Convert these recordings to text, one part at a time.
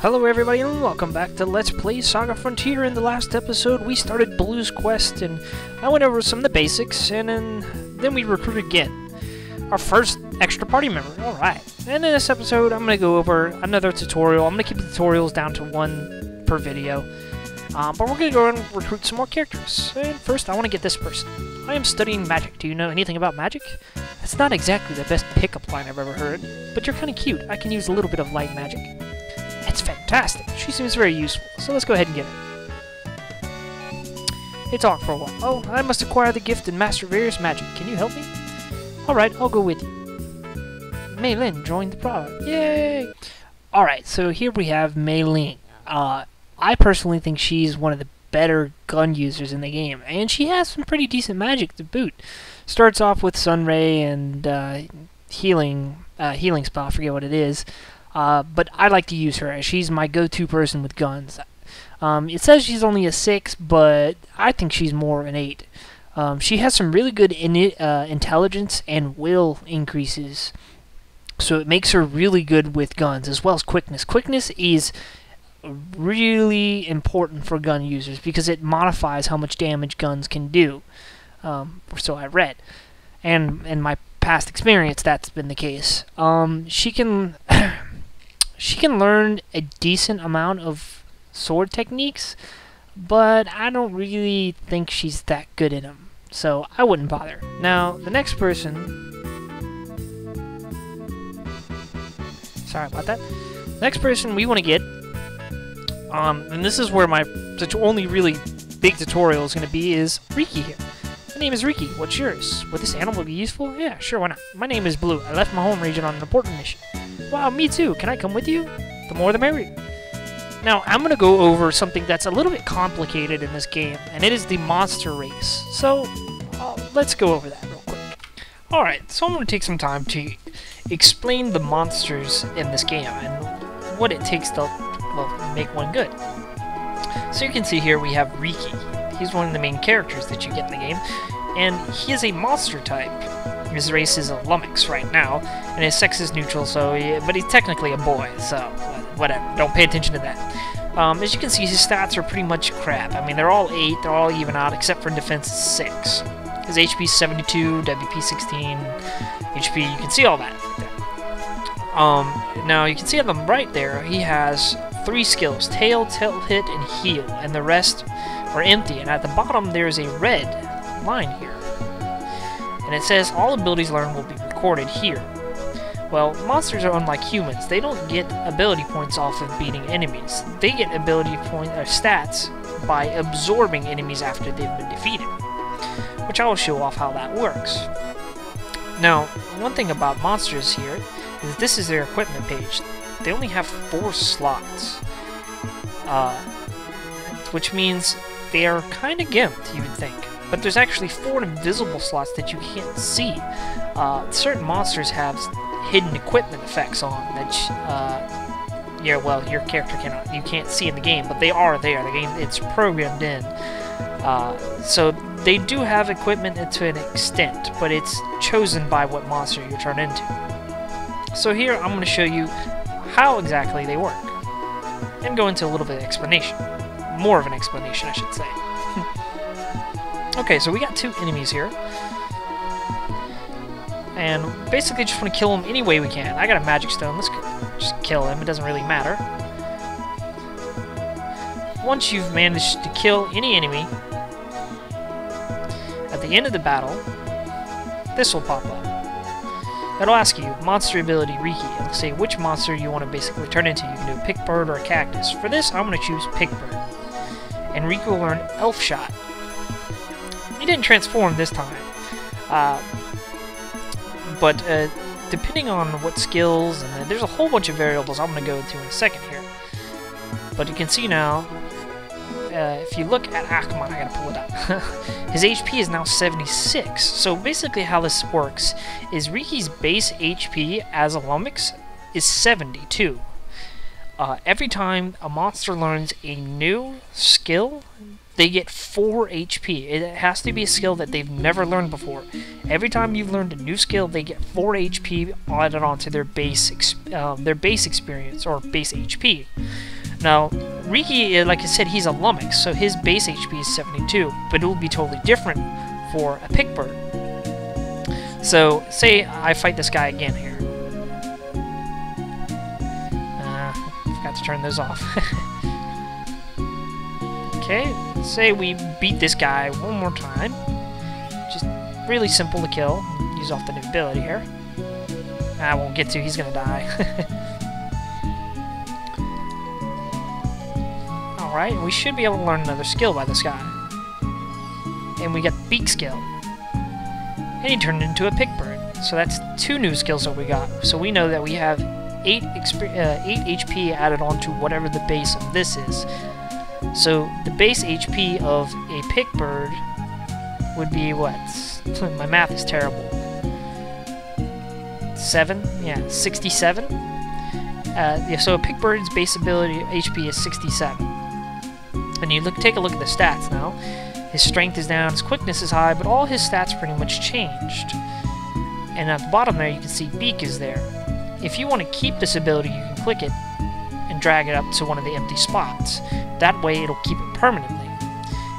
Hello everybody and welcome back to Let's Play SaGa Frontier. In the last episode we started Blue's Quest and I went over some of the basics and then we recruited again our first extra party member. Alright, and in this episode I'm going to go over another tutorial. I'm going to keep the tutorials down to one per video, but we're going to go and recruit some more characters. And first I want to get this person. I am studying magic. Do you know anything about magic? That's not exactly the best pickup line I've ever heard, but you're kind of cute. I can use a little bit of light magic. That's fantastic. She seems very useful, so let's go ahead and get her. They talk for a while. Oh, I must acquire the gift and master various magic. Can you help me? Alright, I'll go with you. Mei Lin joined the product. Yay! Alright, so here we have Mei Lin. I personally think she's one of the better gun users in the game, and she has some pretty decent magic to boot. Starts off with Sunray and healing spell, I forget what it is. But I like to use her as she's my go-to person with guns. It says she's only a 6, but I think she's more an 8. She has some really good intelligence and will increases, so it makes her really good with guns, as well as quickness. Quickness is really important for gun users because it modifies how much damage guns can do. So I read, and in my past experience, that's been the case. She can learn a decent amount of sword techniques, but I don't really think she's that good at them, so I wouldn't bother. Now, the next person... Sorry about that. Next person we want to get, and this is where my only really big tutorial is going to be, is Riki here. My name is Riki. What's yours? Would this animal be useful? Yeah, sure, why not? My name is Blue. I left my home region on an important mission. Wow, me too. Can I come with you? The more the merrier. Now, I'm going to go over something that's a little bit complicated in this game, and it is the monster race. So, let's go over that real quick. Alright, so I'm going to take some time to explain the monsters in this game and what it takes to make one good. So you can see here we have Riki. He's one of the main characters that you get in the game, and he is a monster type. His race is a Lummox right now, and his sex is neutral, but he's technically a boy, so whatever, don't pay attention to that. As you can see, his stats are pretty much crap. I mean, they're all 8, they're all even out, except for defense 6. His HP is 72, WP 16, HP, you can see all that there. Now, you can see on the right there, he has 3 skills, tail, tilt hit, and heal, and the rest are empty, and at the bottom there's a red line here. And it says all abilities learned will be recorded here. Well, monsters are unlike humans. They don't get ability points off of beating enemies. They get ability point or stats by absorbing enemies after they've been defeated, which I will show off how that works. Now, one thing about monsters here is this is their equipment page. They only have 4 slots, which means they are kind of gimped, you would think. But there's actually 4 invisible slots that you can't see. Certain monsters have hidden equipment effects on that, yeah, well, your character you can't see in the game, but they are there. The game, it's programmed in. So they do have equipment to an extent, but it's chosen by what monster you turn into. So here I'm going to show you how exactly they work, and go into a little bit of explanation. More of an explanation, I should say. Okay, so we got 2 enemies here, and basically just want to kill them any way we can. I got a magic stone, let's just kill him, it doesn't really matter. Once you've managed to kill any enemy, at the end of the battle, this will pop up. It'll ask you, monster ability Riki, and it'll say which monster you want to basically turn into. You can do a pick bird or a cactus. For this, I'm going to choose pick bird, and Riki will learn elf shot. He didn't transform this time, but depending on what skills, and there's a whole bunch of variables I'm going to go into in a second here. But you can see now, if you look at Akma, I gotta pull it up. His HP is now 76. So basically how this works is Riki's base HP as a Lummox is 72. Every time a monster learns a new skill, they get 4 HP. It has to be a skill that they've never learned before. Every time you've learned a new skill, they get 4 HP added onto their base experience, or base HP. Now, Riki, like I said, he's a Lummox, so his base HP is 72, but it will be totally different for a Pickbird. So, say I fight this guy again here. Forgot to turn those off. Okay, say we beat this guy one more time. Just really simple to kill. Use off the new ability here. I won't get to, he's gonna die. Alright, we should be able to learn another skill by this guy. And we got Beak skill. And he turned into a Pickbird. So that's 2 new skills that we got. So we know that we have 8 HP added on to whatever the base of this is. So the base HP of a Pickbird would be what? My math is terrible. 7? Yeah, 67. Yeah, so a Pickbird's base ability HP is 67. And you take a look at the stats now. His strength is down, his quickness is high, but all his stats pretty much changed. And at the bottom there, you can see Beak is there. If you want to keep this ability, you can click it and drag it up to one of the empty spots. That way, it'll keep it permanently.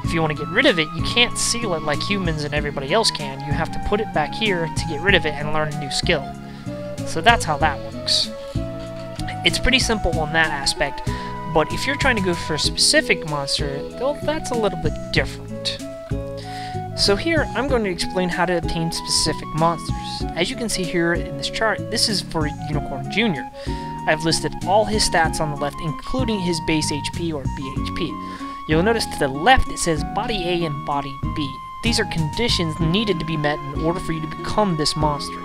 If you want to get rid of it, you can't seal it like humans and everybody else can. You have to put it back here to get rid of it and learn a new skill. So that's how that works. It's pretty simple on that aspect, but if you're trying to go for a specific monster, well, that's a little bit different. So here, I'm going to explain how to obtain specific monsters. As you can see here in this chart, this is for Unicorn Jr. I've listed all his stats on the left, including his base HP or BHP. You'll notice to the left it says Body A and Body B. These are conditions needed to be met in order for you to become this monster.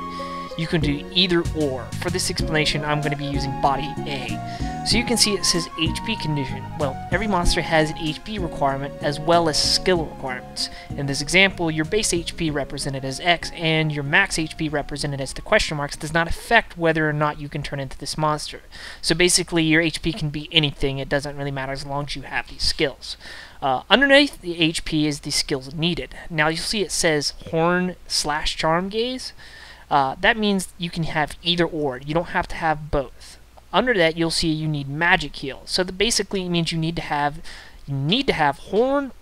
You can do either or. For this explanation, I'm going to be using Body A. So you can see it says HP condition. Well, every monster has an HP requirement as well as skill requirements. In this example, your base HP represented as X and your max HP represented as the question marks does not affect whether or not you can turn into this monster. So basically, your HP can be anything. It doesn't really matter as long as you have these skills. Underneath the HP is the skills needed. Now you'll see it says Horn/Charm Gaze. That means you can have either or. You don't have to have both. Under that, you'll see you need Magic Heal. So that basically means you need to have Horn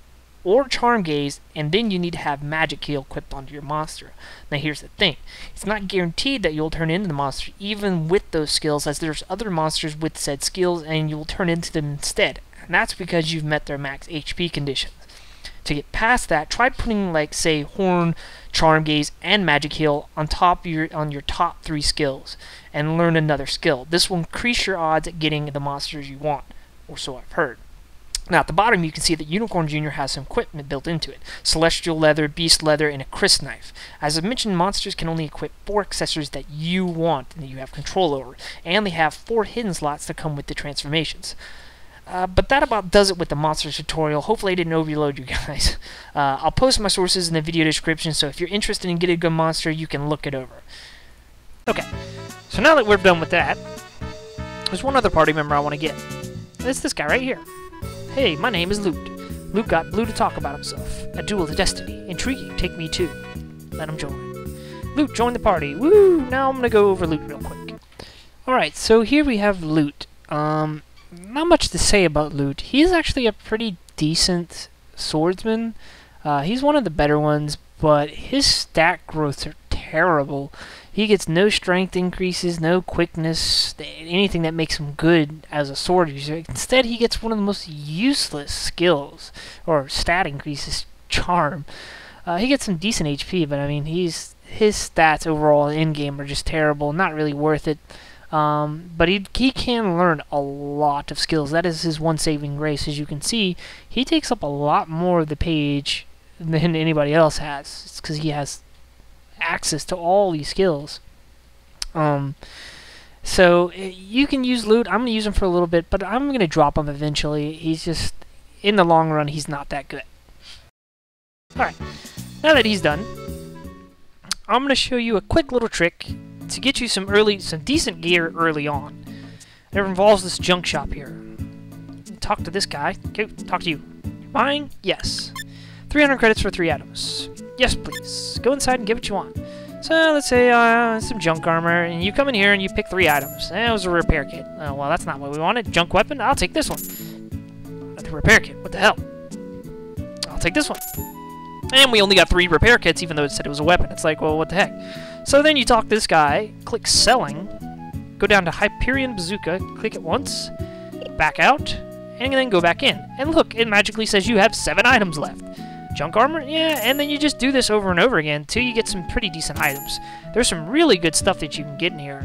or Charm Gaze, and then you need to have Magic Heal equipped onto your monster. Now here's the thing. It's not guaranteed that you'll turn into the monster even with those skills, as there's other monsters with said skills and you'll turn into them instead. And that's because you've met their max HP conditions. To get past that, try putting, like, say, Horn, Charm Gaze, and Magic Heal on your top 3 skills, and learn another skill. This will increase your odds at getting the monsters you want, or so I've heard. Now, at the bottom, you can see that Unicorn Jr. has some equipment built into it. Celestial Leather, Beast Leather, and a Crisp Knife. As I mentioned, monsters can only equip 4 accessories that you want and that you have control over, and they have 4 hidden slots that come with the transformations. But that about does it with the monsters tutorial. Hopefully I didn't overload you guys. I'll post my sources in the video description, so if you're interested in getting a good monster, you can look it over. Okay, so now that we're done with that, there's one other party member I want to get. It's this guy right here. Hey, my name is Loot. Loot got blue to talk about himself. A duel to destiny. Intriguing, take me too. Let him join. Loot, join the party. Woo! Now I'm going to go over Loot real quick. Alright, so here we have Loot. Not much to say about Loot. He's actually a pretty decent swordsman. He's one of the better ones, but his stat growths are terrible. He gets no strength increases, no quickness, anything that makes him good as a sword user. Instead, he gets one of the most useless skills, or stat increases, Charm. He gets some decent HP, but I mean, his stats overall in-game are just terrible, not really worth it. But he can learn a lot of skills. That is his one saving grace. As you can see, he takes up a lot more of the page than anybody else has. It's because he has access to all these skills. So you can use Loot. I'm going to use him for a little bit, but I'm going to drop him eventually. He's just, in the long run, he's not that good. Alright, now that he's done, I'm going to show you a quick little trick to get you some decent gear early on. It involves this junk shop here. Talk to this guy. Okay, talk to you. You're buying? Yes. 300 credits for 3 items. Yes, please. Go inside and get what you want. So let's say some junk armor, and you come in here and you pick 3 items. It was a repair kit. Oh, well, that's not what we wanted. Junk weapon? I'll take this one. The repair kit. What the hell? I'll take this one. And we only got 3 repair kits, even though it said it was a weapon. It's like, well, what the heck? So then you talk this guy, click selling, go down to Hyperion Bazooka, click it once, back out, and then go back in. And look, it magically says you have 7 items left. Junk armor? Yeah, and then you just do this over and over again till you get some pretty decent items. There's some really good stuff that you can get in here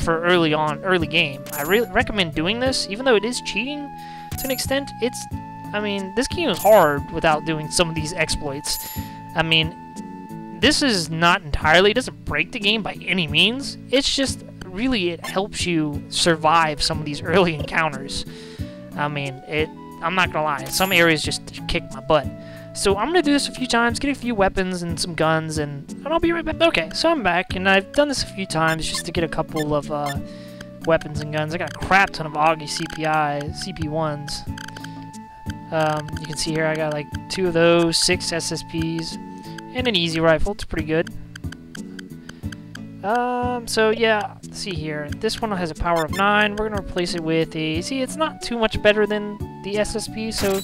for early game. I really recommend doing this, even though it is cheating to an extent. I mean, this game is hard without doing some of these exploits. I mean, this is not entirely, it doesn't break the game by any means. It's just, really, it helps you survive some of these early encounters. I mean, I'm not gonna lie, some areas just kick my butt. So I'm gonna do this a few times, get a few weapons and some guns, and I'll be right back. Okay, so I'm back, and I've done this a few times just to get a couple of weapons and guns. I got a crap ton of Augie CP1s. You can see here I got like 2 of those, 6 SSPs, and an easy rifle. It's pretty good. So yeah, let's see here. This one has a power of 9. We're gonna replace it with a. See, it's not too much better than the SSP, so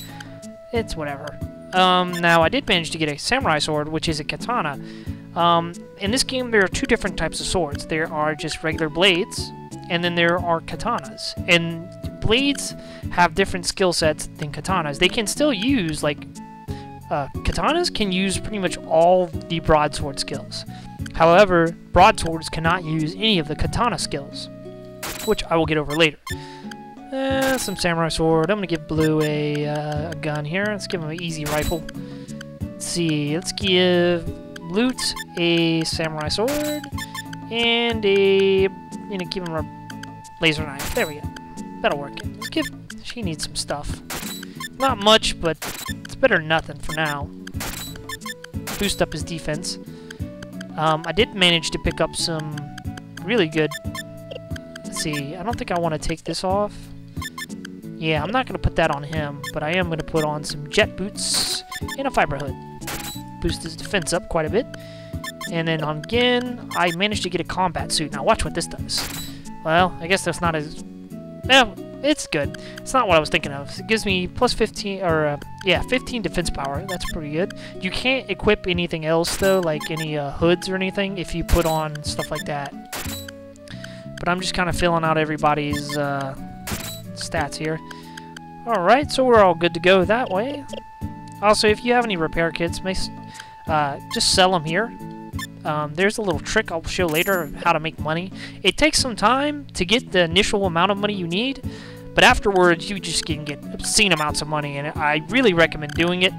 it's whatever. Now I did manage to get a samurai sword, which is a katana. In this game, there are 2 different types of swords. There are just regular blades, and then there are katanas. And blades have different skill sets than katanas. They can still use, like, katanas can use pretty much all the broadsword skills. However, broadswords cannot use any of the katana skills, which I will get over later. Some samurai sword. I'm going to give Blue a gun here. Let's give him an easy rifle. Let's see. Let's give Loot a samurai sword. And give him a laser knife. There we go. That'll work. Let's give... She needs some stuff. Not much, but it's better than nothing for now. Boost up his defense. I did manage to pick up some really good... Let's see. I don't think I want to take this off. Yeah, I'm not going to put that on him, but I am going to put on some jet boots and a fiber hood. Boost his defense up quite a bit. And then on Gin, I managed to get a combat suit. Now watch what this does. Well, I guess that's not as... Well, it's good. It's not what I was thinking of. It gives me plus 15, or, yeah, 15 defense power. That's pretty good. You can't equip anything else, though, like any hoods or anything, if you put on stuff like that. But I'm just kind of filling out everybody's stats here. Alright, so we're all good to go that way. Also, if you have any repair kits, just sell them here. There's a little trick I'll show later of how to make money. It takes some time to get the initial amount of money you need, but afterwards you just can get obscene amounts of money, and I really recommend doing it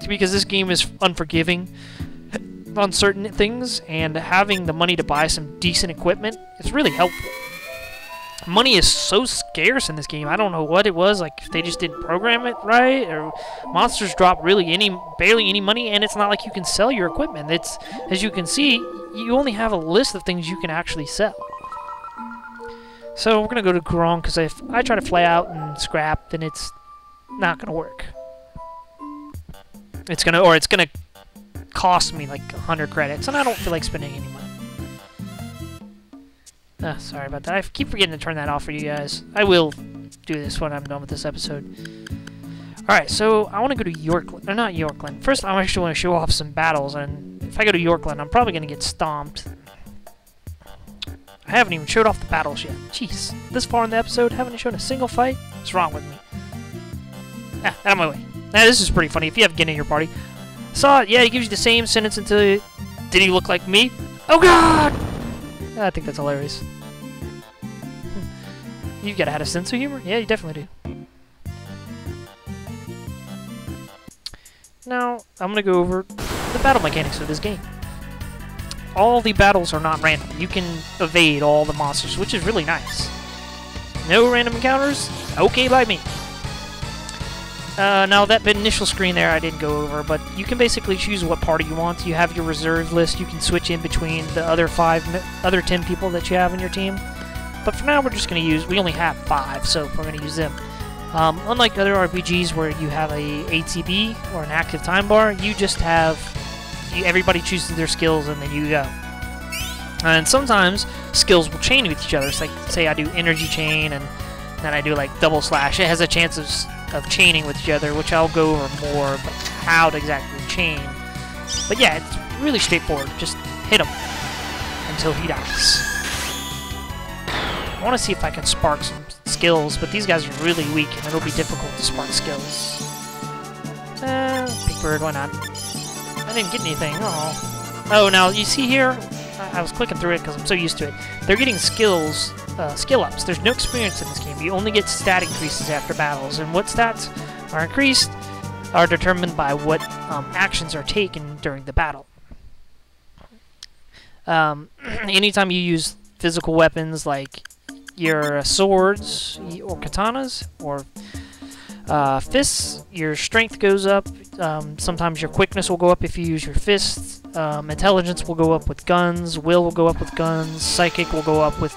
because this game is unforgiving on certain things, and having the money to buy some decent equipment is really helpful. Money is so scarce in this game. I don't know what it was, like if they just didn't program it right, or monsters drop barely any money, and it's not like you can sell your equipment. It's, as you can see, you only have a list of things you can actually sell. So we're gonna go to Grong, because if I try to fly out and scrap, then it's not gonna work. It's gonna cost me like 100 credits, and I don't feel like spending any money. Sorry about that. I keep forgetting to turn that off for you guys. I will do this when I'm done with this episode. Alright, so I want to go to Yorkland. Or not Yorkland. First, I actually want to show off some battles, and if I go to Yorkland, I'm probably going to get stomped. I haven't even showed off the battles yet. Jeez. This far in the episode, haven't shown a single fight? What's wrong with me? Out of my way. Now, this is pretty funny. If you have Gin in your party. Saw it. Yeah, he gives you the same sentence until... Did he look like me? Oh, God! I think that's hilarious. You've got to have a sense of humor? Yeah, you definitely do. Now, I'm going to go over the battle mechanics of this game. All the battles are not random. You can evade all the monsters, which is really nice. No random encounters? Okay by me. Now, that initial screen there I didn't go over, but you can basically choose what party you want. You have your reserve list. You can switch in between the other 10 people that you have in your team. But for now, we're just going to use... We only have 5, so we're going to use them. Unlike other RPGs where you have a ATB or an active time bar, you just have everybody chooses their skills, and then you go. And sometimes skills will chain with each other. It's like, say I do energy chain, and then I do like double slash. It has a chance of chaining with each other, which I'll go over more, but how to exactly chain. But yeah, it's really straightforward. Just hit him until he dies. I want to see if I can spark some skills, but these guys are really weak, and it'll be difficult to spark skills. Big bird, why not? I didn't get anything. Oh, now you see here, I was clicking through it because I'm so used to it. They're getting skills, skill ups. There's no experience in this game. You only get stat increases after battles, and what stats are increased are determined by what actions are taken during the battle. Anytime you use physical weapons like your swords or katanas or fists, your strength goes up. Sometimes your quickness will go up if you use your fists. Intelligence will go up with guns. Will go up with guns. Psychic will go up with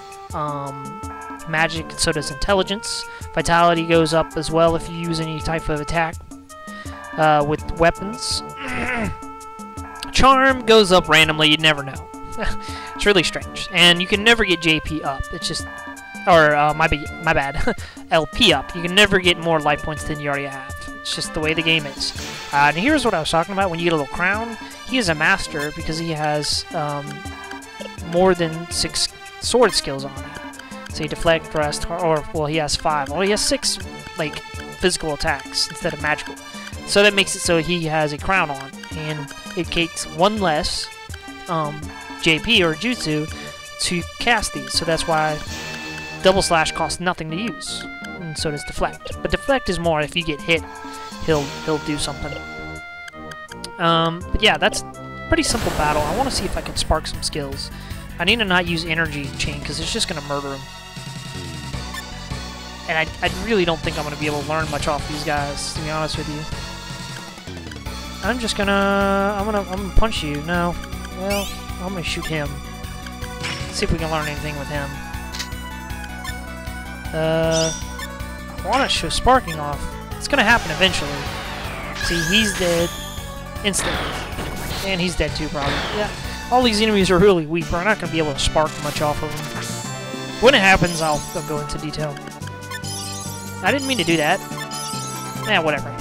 magic, and so does intelligence. Vitality goes up as well if you use any type of attack with weapons. Charm goes up randomly. You never know. It's really strange. And you can never get JP up. It's just... Or, my bad. LP up. You can never get more life points than you already have. It's just the way the game is. And here's what I was talking about. When you get a little crown, he is a master because he has more than 6 sword skills on him. So he deflect, thrust, or, well, he has 5. Well, he has 6, like, physical attacks instead of magical. So that makes it so he has a crown on. And it takes 1 less JP or Jutsu to cast these. So that's why double slash costs nothing to use, and so does deflect. But deflect is more if you get hit, he'll do something. But yeah, that's a pretty simple battle. I want to see if I can spark some skills. I need to not use energy chain because it's just gonna murder him. And I really don't think I'm gonna be able to learn much off these guys, to be honest with you. I'm gonna punch you. No, well, I'm gonna shoot him. See if we can learn anything with him. I want to show sparking off. It's going to happen eventually. See, he's dead instantly. And he's dead too, probably. Yeah, all these enemies are really weak. We're not going to be able to spark much off of them. When it happens, I'll go into detail. I didn't mean to do that. Yeah, whatever.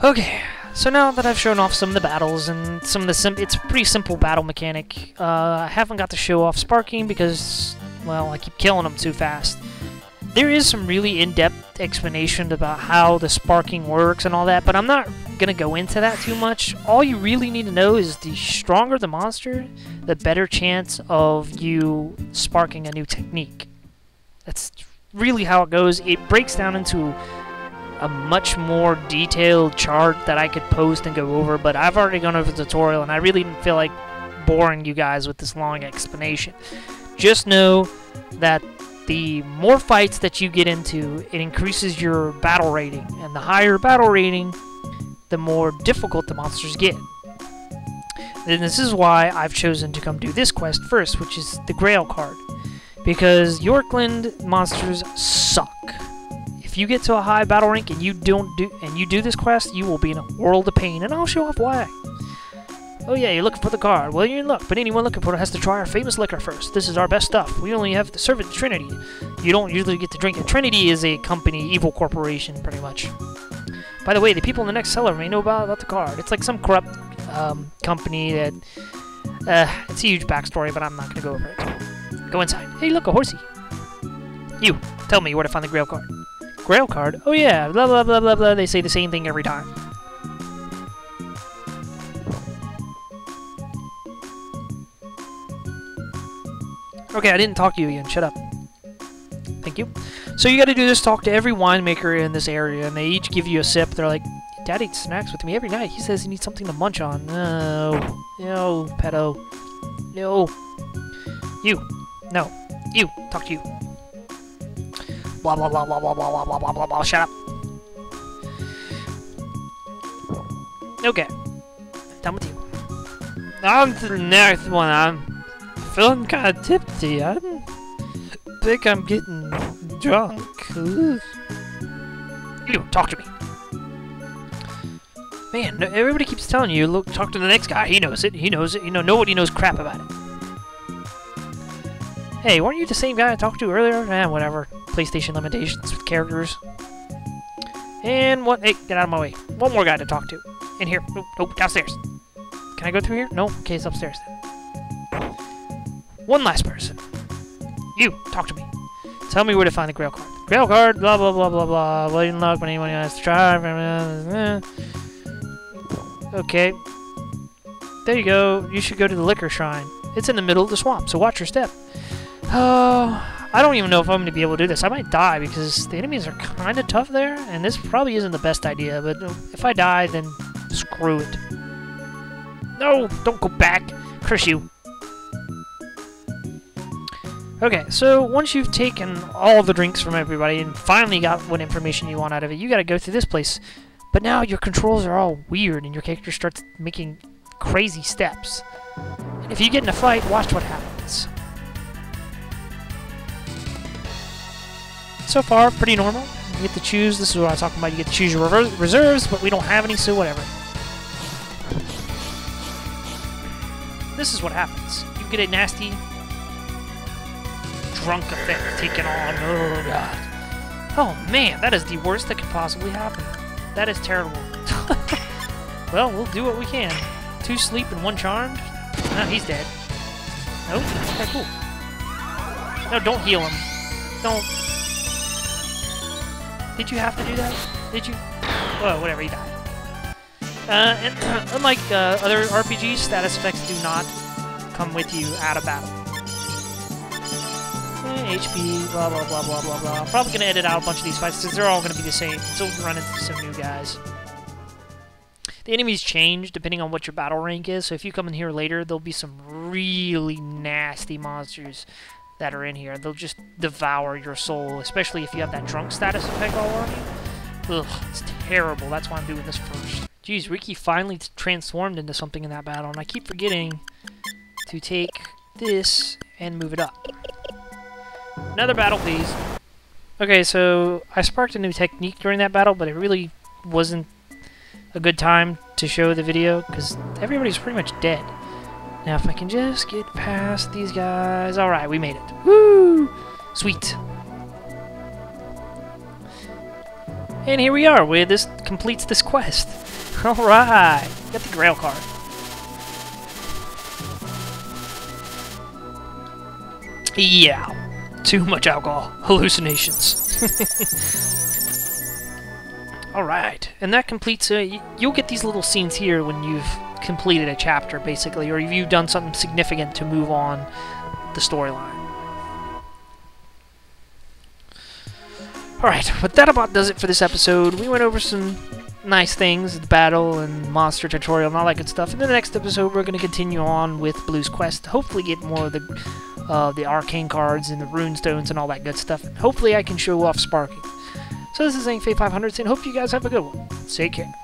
Okay. So now that I've shown off some of the battles and some of the it's a pretty simple battle mechanic. I haven't got to show off sparking because, well, I keep killing them too fast. There is some really in-depth explanation about how the sparking works and all that, but I'm not going to go into that too much. All you really need to know is the stronger the monster, the better chance of you sparking a new technique. That's really how it goes. It breaks down into a much more detailed chart that I could post and go over, but I've already gone over the tutorial and I really didn't feel like boring you guys with this long explanation. Just know that the more fights that you get into, it increases your battle rating, and the higher battle rating, the more difficult the monsters get. And this is why I've chosen to come do this quest first, which is the Grail card, because Yorkland monsters suck. If you get to a high battle rank and you do this quest, you will be in a world of pain, and I'll show off why. Oh yeah, you're looking for the card. Well, you're in luck, but anyone looking for it has to try our famous liquor first. This is our best stuff. We only have to serve it to Trinity. You don't usually get to drink it. Trinity is a company, evil corporation, pretty much. By the way, the people in the next cellar may know about the card. It's like some corrupt company that... it's a huge backstory, but I'm not going to go over it. Go inside. Hey, look, a horsey. You, tell me where to find the Grail card. Grail card? Oh yeah, blah blah blah blah blah. They say the same thing every time. Okay, I didn't talk to you again. Shut up. Thank you. So you gotta do this, talk to every winemaker in this area, and they each give you a sip. They're like, Dad eats snacks with me every night. He says he needs something to munch on. No. No, pedo. No. You. No. You. Talk to you. Blah blah blah blah blah blah blah blah blah blah blah. Shut up. Okay. Done with you. On to the next one. I'm feeling kind of tipsy. I think I'm getting drunk. Ooh. You, talk to me. Man, everybody keeps telling you, look, talk to the next guy. He knows it. He knows it. You know, nobody knows crap about it. Hey, weren't you the same guy I talked to earlier? Whatever. PlayStation limitations with characters. And what? Hey, get out of my way. One more guy to talk to. In here. Nope, downstairs. Can I go through here? No? Okay, it's upstairs then. One last person. You, talk to me. Tell me where to find the Grail card. Grail card, blah, blah, blah, blah, blah. Well, you didn't look when anyone has to try. Okay. There you go. You should go to the Liquor Shrine. It's in the middle of the swamp, so watch your step. Oh, I don't even know if I'm going to be able to do this. I might die because the enemies are kind of tough there, and this probably isn't the best idea, but if I die, then screw it. No, don't go back. Curse you. Okay, so once you've taken all the drinks from everybody and finally got what information you want out of it, you gotta go through this place. But now your controls are all weird and your character starts making crazy steps. And if you get in a fight, watch what happens. So far, pretty normal. You get to choose, this is what I was talking about, you get to choose your reserves, but we don't have any, so whatever. This is what happens. You get a nasty drunk effect taken on. Oh god. Oh man, that is the worst that could possibly happen. That is terrible. Well, we'll do what we can. 2 sleep and 1 charmed. Ah, he's dead. Nope. Okay, cool. No, don't heal him. Don't. Did you have to do that? Did you? Well, whatever, he died. And unlike other RPGs, status effects do not come with you out of battle. HP, blah, blah, blah, blah, blah, blah. I'm probably going to edit out a bunch of these fights since they're all going to be the same. So we run into some new guys. The enemies change depending on what your battle rank is. So if you come in here later, there'll be some really nasty monsters that are in here. They'll just devour your soul, especially if you have that drunk status effect all on you. Ugh, it's terrible. That's why I'm doing this first. Jeez, Ricky finally transformed into something in that battle, and I keep forgetting to take this and move it up. Another battle, please. Okay, so I sparked a new technique during that battle, but it really wasn't a good time to show the video because everybody's pretty much dead. Now, if I can just get past these guys... Alright, we made it. Woo! Sweet. And here we are, where this completes this quest. Alright! Got the Grail card. Yeah. Too much alcohol. Hallucinations. Alright. And that completes... you'll get these little scenes here when you've completed a chapter, basically, or if you've done something significant to move on the storyline. Alright, but that about does it for this episode. We went over some nice things, the battle and monster tutorial and all that good stuff. In the next episode, we're going to continue on with Blue's Quest, hopefully get more of the Arcane cards and the rune stones and all that good stuff. And hopefully I can show off sparking. So this is Fate 500 saying, hope you guys have a good one. Take care.